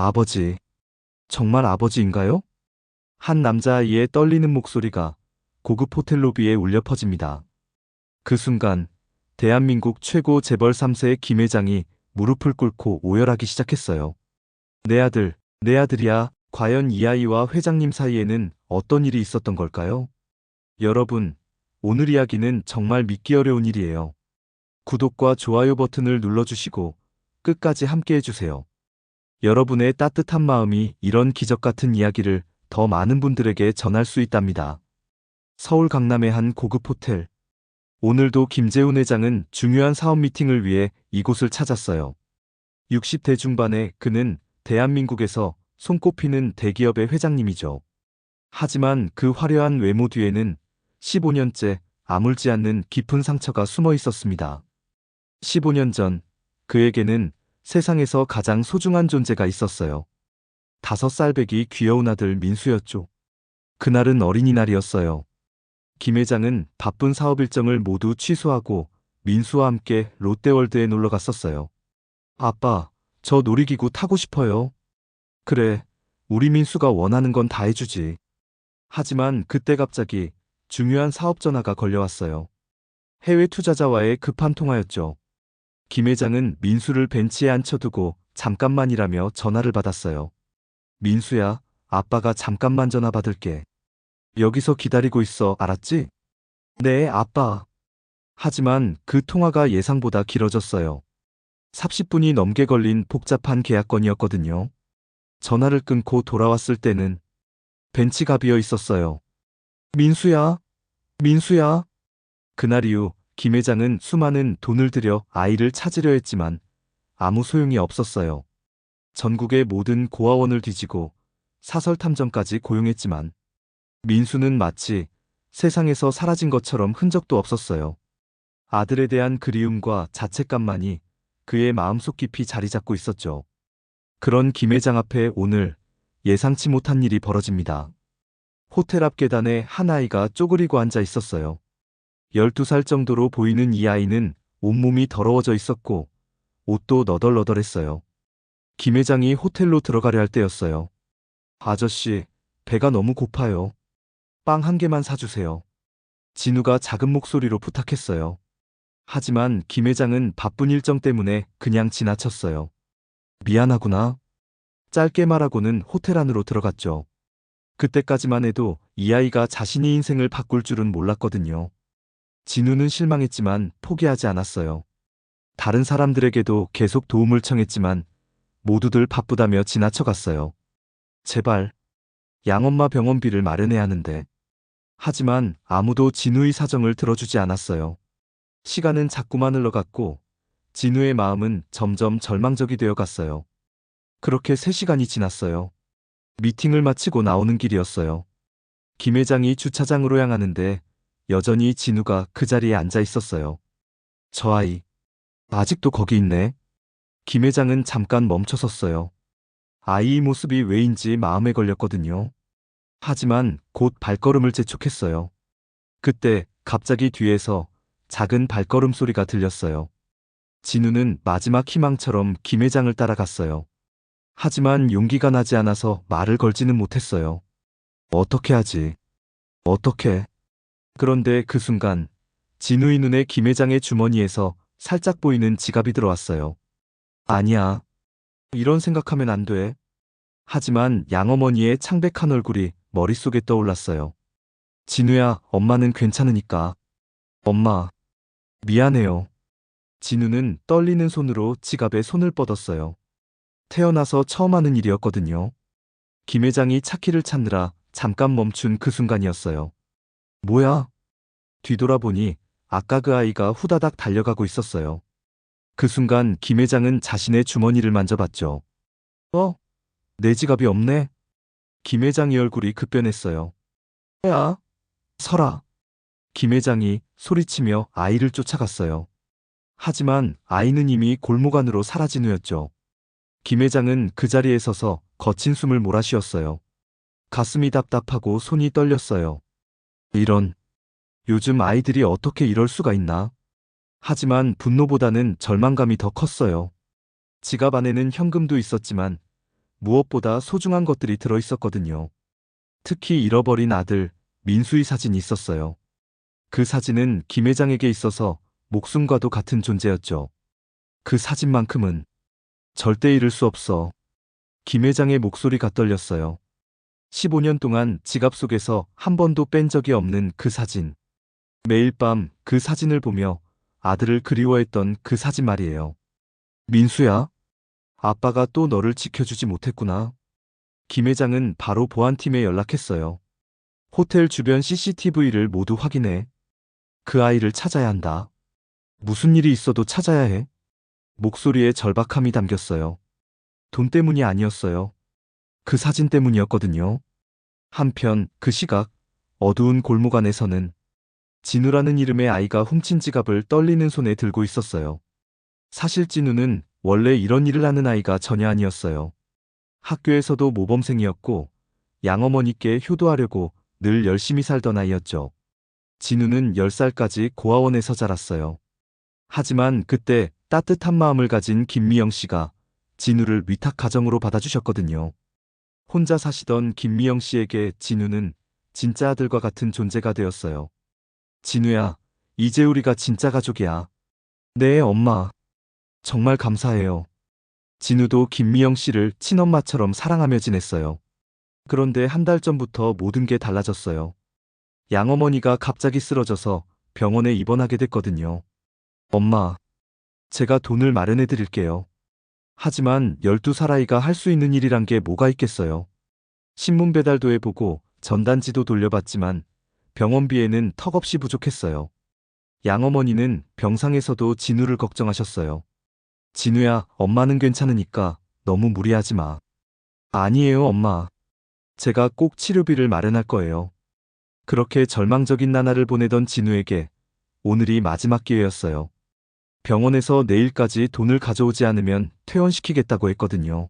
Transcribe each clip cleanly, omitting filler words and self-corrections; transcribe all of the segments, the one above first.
아버지, 정말 아버지인가요? 한 남자아이의 떨리는 목소리가 고급 호텔 로비에 울려 퍼집니다. 그 순간 대한민국 최고 재벌 3세의 김 회장이 무릎을 꿇고 오열하기 시작했어요. 내 아들이야. 과연 이 아이와 회장님 사이에는 어떤 일이 있었던 걸까요? 여러분, 오늘 이야기는 정말 믿기 어려운 일이에요. 구독과 좋아요 버튼을 눌러주시고 끝까지 함께 해주세요. 여러분의 따뜻한 마음이 이런 기적 같은 이야기를 더 많은 분들에게 전할 수 있답니다. 서울 강남의 한 고급 호텔. 오늘도 김재훈 회장은 중요한 사업 미팅을 위해 이곳을 찾았어요. 60대 중반의 그는 대한민국에서 손꼽히는 대기업의 회장님이죠. 하지만 그 화려한 외모 뒤에는 15년째 아물지 않는 깊은 상처가 숨어 있었습니다. 15년 전 그에게는 세상에서 가장 소중한 존재가 있었어요. 5살배기 귀여운 아들 민수였죠. 그날은 어린이날이었어요. 김 회장은 바쁜 사업 일정을 모두 취소하고 민수와 함께 롯데월드에 놀러 갔었어요. 아빠, 저 놀이기구 타고 싶어요. 그래, 우리 민수가 원하는 건 다 해주지. 하지만 그때 갑자기 중요한 사업 전화가 걸려왔어요. 해외 투자자와의 급한 통화였죠. 김 회장은 민수를 벤치에 앉혀두고 잠깐만이라며 전화를 받았어요. 민수야, 아빠가 잠깐만 전화 받을게. 여기서 기다리고 있어, 알았지? 네, 아빠. 하지만 그 통화가 예상보다 길어졌어요. 30분이 넘게 걸린 복잡한 계약건이었거든요. 전화를 끊고 돌아왔을 때는 벤치가 비어 있었어요. 민수야, 민수야. 그날 이후 김 회장은 수많은 돈을 들여 아이를 찾으려 했지만 아무 소용이 없었어요. 전국의 모든 고아원을 뒤지고 사설 탐정까지 고용했지만 민수는 마치 세상에서 사라진 것처럼 흔적도 없었어요. 아들에 대한 그리움과 자책감만이 그의 마음속 깊이 자리 잡고 있었죠. 그런 김 회장 앞에 오늘 예상치 못한 일이 벌어집니다. 호텔 앞 계단에 한 아이가 쪼그리고 앉아 있었어요. 12살 정도로 보이는 이 아이는 온몸이 더러워져 있었고 옷도 너덜너덜했어요. 김 회장이 호텔로 들어가려 할 때였어요. 아저씨, 배가 너무 고파요. 빵 한 개만 사주세요. 진우가 작은 목소리로 부탁했어요. 하지만 김 회장은 바쁜 일정 때문에 그냥 지나쳤어요. 미안하구나. 짧게 말하고는 호텔 안으로 들어갔죠. 그때까지만 해도 이 아이가 자신의 인생을 바꿀 줄은 몰랐거든요. 진우는 실망했지만 포기하지 않았어요. 다른 사람들에게도 계속 도움을 청했지만 모두들 바쁘다며 지나쳐갔어요. 제발, 양엄마 병원비를 마련해야 하는데. 하지만 아무도 진우의 사정을 들어주지 않았어요. 시간은 자꾸만 흘러갔고 진우의 마음은 점점 절망적이 되어 갔어요. 그렇게 3시간이 지났어요. 미팅을 마치고 나오는 길이었어요. 김 회장이 주차장으로 향하는데 여전히 진우가 그 자리에 앉아 있었어요. 저 아이, 아직도 거기 있네. 김 회장은 잠깐 멈춰섰어요. 아이의 모습이 왜인지 마음에 걸렸거든요. 하지만 곧 발걸음을 재촉했어요. 그때 갑자기 뒤에서 작은 발걸음 소리가 들렸어요. 진우는 마지막 희망처럼 김 회장을 따라갔어요. 하지만 용기가 나지 않아서 말을 걸지는 못했어요. 어떻게 하지? 어떻게? 그런데 그 순간 진우의 눈에 김 회장의 주머니에서 살짝 보이는 지갑이 들어왔어요. 아니야. 이런 생각하면 안 돼. 하지만 양어머니의 창백한 얼굴이 머릿속에 떠올랐어요. 진우야, 엄마는 괜찮으니까. 엄마, 미안해요. 진우는 떨리는 손으로 지갑에 손을 뻗었어요. 태어나서 처음 하는 일이었거든요. 김 회장이 차키를 찾느라 잠깐 멈춘 그 순간이었어요. 뭐야? 뒤돌아보니 아까 그 아이가 후다닥 달려가고 있었어요. 그 순간 김 회장은 자신의 주머니를 만져봤죠. 내 지갑이 없네? 김 회장의 얼굴이 급변했어요. 야, 서라. 김 회장이 소리치며 아이를 쫓아갔어요. 하지만 아이는 이미 골목 안으로 사라진 후였죠. 김 회장은 그 자리에 서서 거친 숨을 몰아쉬었어요. 가슴이 답답하고 손이 떨렸어요. 이런, 요즘 아이들이 어떻게 이럴 수가 있나? 하지만 분노보다는 절망감이 더 컸어요. 지갑 안에는 현금도 있었지만 무엇보다 소중한 것들이 들어 있었거든요. 특히 잃어버린 아들 민수의 사진이 있었어요. 그 사진은 김 회장에게 있어서 목숨과도 같은 존재였죠. 그 사진만큼은 절대 잃을 수 없어. 김 회장의 목소리가 떨렸어요. 15년 동안 지갑 속에서 한 번도 뺀 적이 없는 그 사진. 매일 밤 그 사진을 보며 아들을 그리워했던 그 사진 말이에요. 민수야, 아빠가 또 너를 지켜주지 못했구나. 김 회장은 바로 보안팀에 연락했어요. 호텔 주변 CCTV를 모두 확인해. 그 아이를 찾아야 한다. 무슨 일이 있어도 찾아야 해. 목소리에 절박함이 담겼어요. 돈 때문이 아니었어요. 그 사진 때문이었거든요. 한편 그 시각 어두운 골목 안에서는 진우라는 이름의 아이가 훔친 지갑을 떨리는 손에 들고 있었어요. 사실 진우는 원래 이런 일을 하는 아이가 전혀 아니었어요. 학교에서도 모범생이었고 양어머니께 효도하려고 늘 열심히 살던 아이였죠. 진우는 10살까지 고아원에서 자랐어요. 하지만 그때 따뜻한 마음을 가진 김미영 씨가 진우를 위탁 가정으로 받아주셨거든요. 혼자 사시던 김미영 씨에게 진우는 진짜 아들과 같은 존재가 되었어요. 진우야, 이제 우리가 진짜 가족이야. 네, 엄마. 정말 감사해요. 진우도 김미영 씨를 친엄마처럼 사랑하며 지냈어요. 그런데 한 달 전부터 모든 게 달라졌어요. 양어머니가 갑자기 쓰러져서 병원에 입원하게 됐거든요. 엄마, 제가 돈을 마련해 드릴게요. 하지만 12살 아이가 할 수 있는 일이란 게 뭐가 있겠어요. 신문 배달도 해보고 전단지도 돌려봤지만 병원비에는 턱없이 부족했어요. 양어머니는 병상에서도 진우를 걱정하셨어요. 진우야, 엄마는 괜찮으니까 너무 무리하지 마. 아니에요, 엄마. 제가 꼭 치료비를 마련할 거예요. 그렇게 절망적인 나날을 보내던 진우에게 오늘이 마지막 기회였어요. 병원에서 내일까지 돈을 가져오지 않으면 퇴원시키겠다고 했거든요.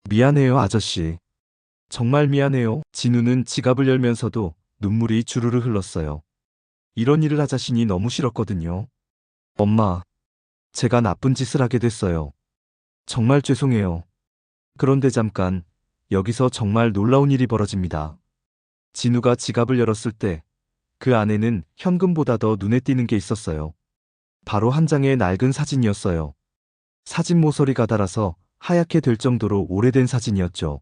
미안해요, 아저씨. 정말 미안해요. 진우는 지갑을 열면서도 눈물이 주르르 흘렀어요. 이런 일을 하자시니 너무 싫었거든요. 엄마, 제가 나쁜 짓을 하게 됐어요. 정말 죄송해요. 그런데 잠깐, 여기서 정말 놀라운 일이 벌어집니다. 진우가 지갑을 열었을 때 그 안에는 현금보다 더 눈에 띄는 게 있었어요. 바로 한 장의 낡은 사진이었어요. 사진 모서리가 닳아서 하얗게 될 정도로 오래된 사진이었죠.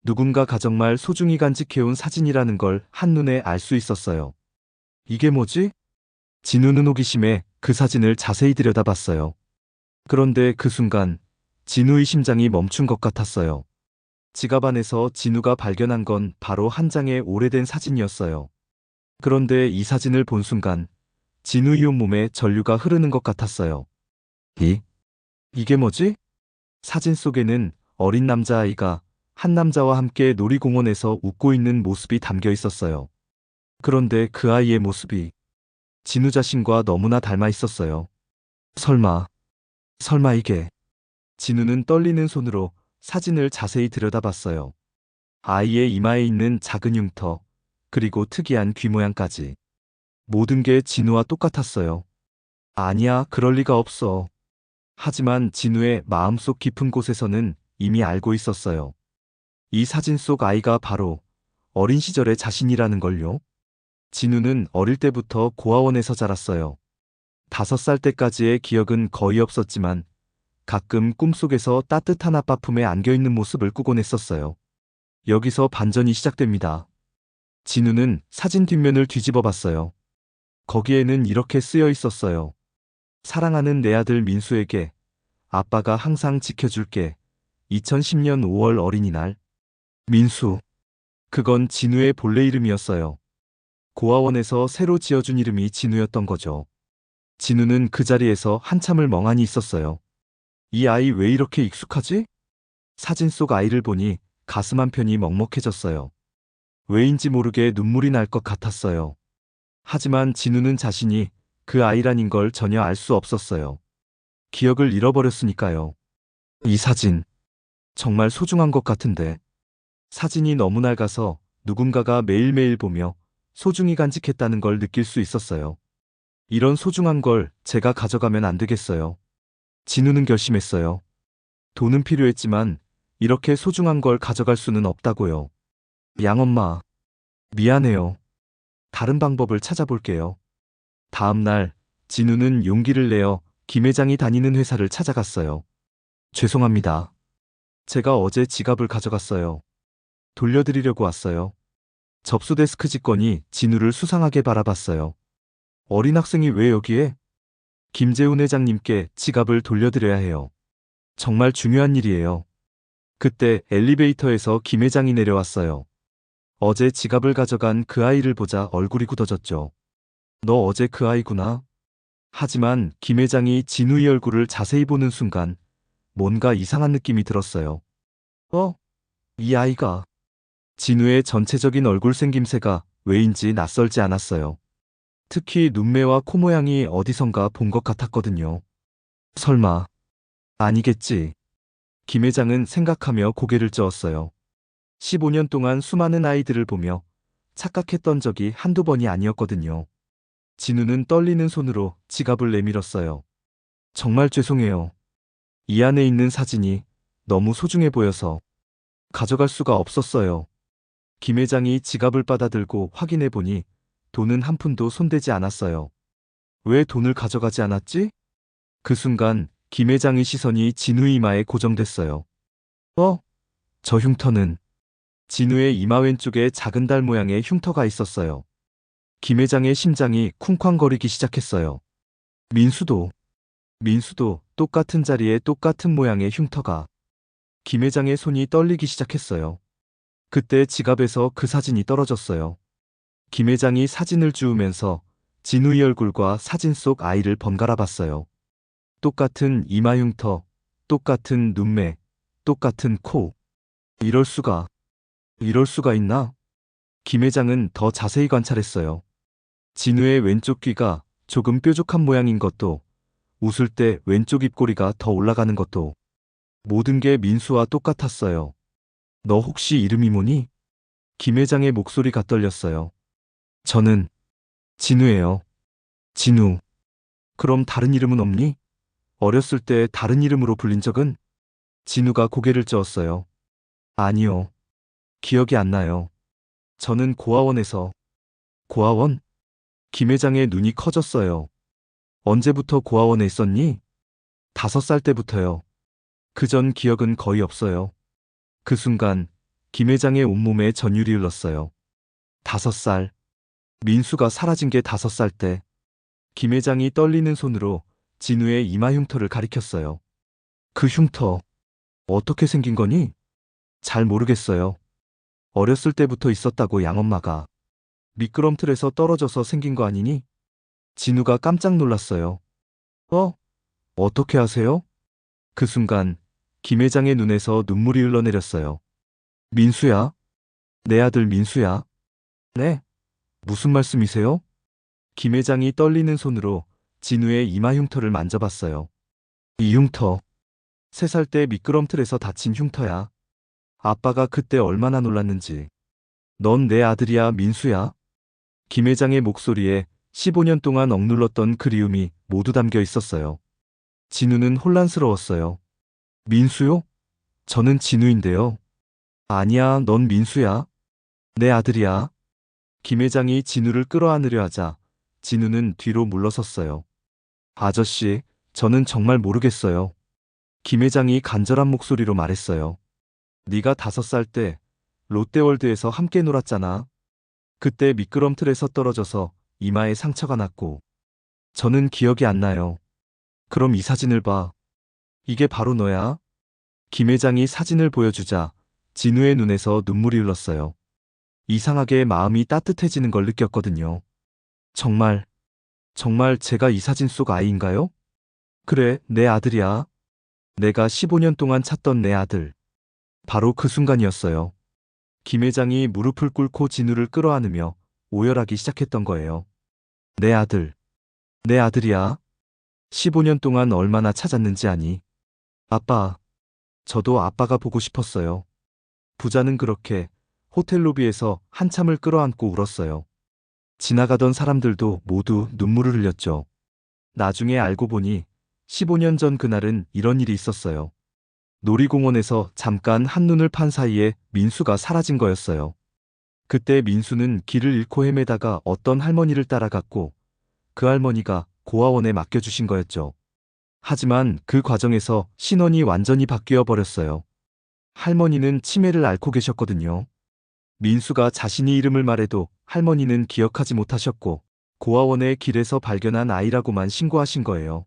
누군가가 정말 소중히 간직해온 사진이라는 걸 한눈에 알 수 있었어요. 이게 뭐지? 진우는 호기심에 그 사진을 자세히 들여다봤어요. 그런데 그 순간 진우의 심장이 멈춘 것 같았어요. 지갑 안에서 진우가 발견한 건 바로 한 장의 오래된 사진이었어요. 그런데 이 사진을 본 순간 진우의 온몸에 전류가 흐르는 것 같았어요. 이게 뭐지? 사진 속에는 어린 남자아이가 한 남자와 함께 놀이공원에서 웃고 있는 모습이 담겨 있었어요. 그런데 그 아이의 모습이 진우 자신과 너무나 닮아 있었어요. 설마 이게. 진우는 떨리는 손으로 사진을 자세히 들여다봤어요. 아이의 이마에 있는 작은 흉터, 그리고 특이한 귀 모양까지. 모든 게 진우와 똑같았어요. 아니야, 그럴 리가 없어. 하지만 진우의 마음속 깊은 곳에서는 이미 알고 있었어요. 이 사진 속 아이가 바로 어린 시절의 자신이라는 걸요. 진우는 어릴 때부터 고아원에서 자랐어요. 5살 때까지의 기억은 거의 없었지만 가끔 꿈속에서 따뜻한 아빠 품에 안겨있는 모습을 꾸곤 했었어요. 여기서 반전이 시작됩니다. 진우는 사진 뒷면을 뒤집어 봤어요. 거기에는 이렇게 쓰여 있었어요. 사랑하는 내 아들 민수에게 아빠가 항상 지켜줄게. 2010년 5월 어린이날. 민수. 그건 진우의 본래 이름이었어요. 고아원에서 새로 지어준 이름이 진우였던 거죠. 진우는 그 자리에서 한참을 멍하니 있었어요. 이 아이 왜 이렇게 익숙하지? 사진 속 아이를 보니 가슴 한편이 먹먹해졌어요. 왜인지 모르게 눈물이 날 것 같았어요. 하지만 진우는 자신이 그 아이라는 걸 전혀 알 수 없었어요. 기억을 잃어버렸으니까요. 이 사진, 정말 소중한 것 같은데. 사진이 너무 낡아서 누군가가 매일매일 보며 소중히 간직했다는 걸 느낄 수 있었어요. 이런 소중한 걸 제가 가져가면 안 되겠어요. 진우는 결심했어요. 돈은 필요했지만 이렇게 소중한 걸 가져갈 수는 없다고요. 양엄마, 미안해요. 다른 방법을 찾아볼게요. 다음 날, 진우는 용기를 내어 김 회장이 다니는 회사를 찾아갔어요. 죄송합니다. 제가 어제 지갑을 가져갔어요. 돌려드리려고 왔어요. 접수 데스크 직원이 진우를 수상하게 바라봤어요. 어린 학생이 왜 여기에? 김재훈 회장님께 지갑을 돌려드려야 해요. 정말 중요한 일이에요. 그때 엘리베이터에서 김 회장이 내려왔어요. 어제 지갑을 가져간 그 아이를 보자 얼굴이 굳어졌죠. 너 어제 그 아이구나. 하지만 김 회장이 진우의 얼굴을 자세히 보는 순간 뭔가 이상한 느낌이 들었어요. 이 아이가. 진우의 전체적인 얼굴 생김새가 왜인지 낯설지 않았어요. 특히 눈매와 코 모양이 어디선가 본 것 같았거든요. 설마, 아니겠지. 김 회장은 생각하며 고개를 저었어요. 15년 동안 수많은 아이들을 보며 착각했던 적이 한두 번이 아니었거든요. 진우는 떨리는 손으로 지갑을 내밀었어요. 정말 죄송해요. 이 안에 있는 사진이 너무 소중해 보여서 가져갈 수가 없었어요. 김 회장이 지갑을 받아들고 확인해 보니 돈은 한 푼도 손대지 않았어요. 왜 돈을 가져가지 않았지? 그 순간 김 회장의 시선이 진우의 이마에 고정됐어요. 저 흉터는. 진우의 이마 왼쪽에 작은 달 모양의 흉터가 있었어요. 김 회장의 심장이 쿵쾅거리기 시작했어요. 민수도 똑같은 자리에 똑같은 모양의 흉터가. 김 회장의 손이 떨리기 시작했어요. 그때 지갑에서 그 사진이 떨어졌어요. 김 회장이 사진을 주우면서 진우의 얼굴과 사진 속 아이를 번갈아 봤어요. 똑같은 이마 흉터, 똑같은 눈매, 똑같은 코. 이럴 수가 있나? 김 회장은 더 자세히 관찰했어요. 진우의 왼쪽 귀가 조금 뾰족한 모양인 것도, 웃을 때 왼쪽 입꼬리가 더 올라가는 것도, 모든 게 민수와 똑같았어요. 너 혹시 이름이 뭐니? 김 회장의 목소리가 떨렸어요. 저는 진우예요. 진우. 그럼 다른 이름은 없니? 어렸을 때 다른 이름으로 불린 적은? 진우가 고개를 저었어요. 아니요. 기억이 안 나요. 저는 고아원에서. 고아원? 김 회장의 눈이 커졌어요. 언제부터 고아원에 있었니? 5살 때부터요. 그 전 기억은 거의 없어요. 그 순간 김 회장의 온몸에 전율이 흘렀어요. 5살. 민수가 사라진 게 5살 때. 김 회장이 떨리는 손으로 진우의 이마 흉터를 가리켰어요. 그 흉터, 어떻게 생긴 거니? 잘 모르겠어요. 어렸을 때부터 있었다고 양엄마가. 미끄럼틀에서 떨어져서 생긴 거 아니니? 진우가 깜짝 놀랐어요. 어떻게 아세요? 그 순간 김 회장의 눈에서 눈물이 흘러내렸어요. 민수야? 내 아들 민수야? 네? 무슨 말씀이세요? 김 회장이 떨리는 손으로 진우의 이마 흉터를 만져봤어요. 이 흉터, 3살 때 미끄럼틀에서 다친 흉터야. 아빠가 그때 얼마나 놀랐는지. 넌 내 아들이야, 민수야? 김 회장의 목소리에 15년 동안 억눌렀던 그리움이 모두 담겨 있었어요. 진우는 혼란스러웠어요. 민수요? 저는 진우인데요. 아니야, 넌 민수야. 내 아들이야. 김 회장이 진우를 끌어안으려 하자 진우는 뒤로 물러섰어요. 아저씨, 저는 정말 모르겠어요. 김 회장이 간절한 목소리로 말했어요. 네가 5살 때 롯데월드에서 함께 놀았잖아. 그때 미끄럼틀에서 떨어져서 이마에 상처가 났고. 저는 기억이 안 나요. 그럼 이 사진을 봐. 이게 바로 너야? 김 회장이 사진을 보여주자 진우의 눈에서 눈물이 흘렀어요. 이상하게 마음이 따뜻해지는 걸 느꼈거든요. 정말 제가 이 사진 속 아이인가요? 그래, 내 아들이야. 내가 15년 동안 찾던 내 아들. 바로 그 순간이었어요. 김 회장이 무릎을 꿇고 진우를 끌어안으며 오열하기 시작했던 거예요. 내 아들. 내 아들이야. 15년 동안 얼마나 찾았는지 아니? 아빠. 저도 아빠가 보고 싶었어요. 부자는 그렇게 호텔 로비에서 한참을 끌어안고 울었어요. 지나가던 사람들도 모두 눈물을 흘렸죠. 나중에 알고 보니 15년 전 그날은 이런 일이 있었어요. 놀이공원에서 잠깐 한눈을 판 사이에 민수가 사라진 거였어요. 그때 민수는 길을 잃고 헤매다가 어떤 할머니를 따라갔고 그 할머니가 고아원에 맡겨주신 거였죠. 하지만 그 과정에서 신원이 완전히 바뀌어 버렸어요. 할머니는 치매를 앓고 계셨거든요. 민수가 자신이 이름을 말해도 할머니는 기억하지 못하셨고 고아원의 길에서 발견한 아이라고만 신고하신 거예요.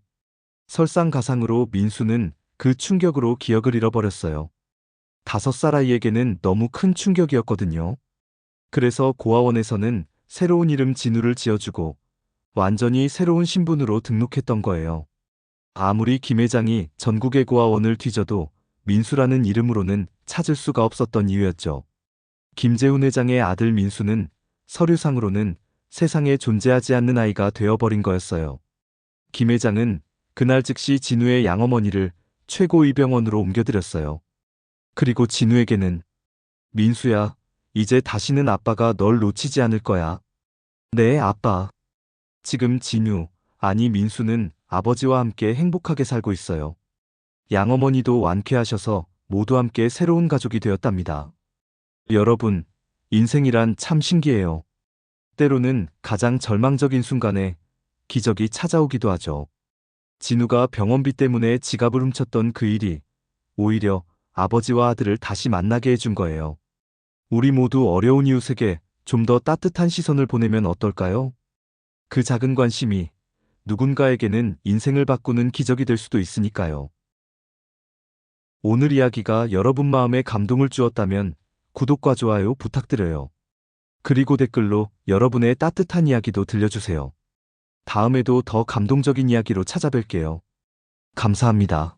설상가상으로 민수는 그 충격으로 기억을 잃어버렸어요. 5살 아이에게는 너무 큰 충격이었거든요. 그래서 고아원에서는 새로운 이름 진우를 지어주고 완전히 새로운 신분으로 등록했던 거예요. 아무리 김 회장이 전국의 고아원을 뒤져도 민수라는 이름으로는 찾을 수가 없었던 이유였죠. 김재훈 회장의 아들 민수는 서류상으로는 세상에 존재하지 않는 아이가 되어버린 거였어요. 김 회장은 그날 즉시 진우의 양어머니를 최고의병원으로 옮겨드렸어요. 그리고 진우에게는 민수야, 이제 다시는 아빠가 널 놓치지 않을 거야. 네, 아빠. 지금 진우, 아니 민수는 아버지와 함께 행복하게 살고 있어요. 양어머니도 완쾌하셔서 모두 함께 새로운 가족이 되었답니다. 여러분, 인생이란 참 신기해요. 때로는 가장 절망적인 순간에 기적이 찾아오기도 하죠. 진우가 병원비 때문에 지갑을 훔쳤던 그 일이 오히려 아버지와 아들을 다시 만나게 해준 거예요. 우리 모두 어려운 이웃에게 좀 더 따뜻한 시선을 보내면 어떨까요? 그 작은 관심이 누군가에게는 인생을 바꾸는 기적이 될 수도 있으니까요. 오늘 이야기가 여러분 마음에 감동을 주었다면 구독과 좋아요 부탁드려요. 그리고 댓글로 여러분의 따뜻한 이야기도 들려주세요. 다음에도 더 감동적인 이야기로 찾아뵐게요. 감사합니다.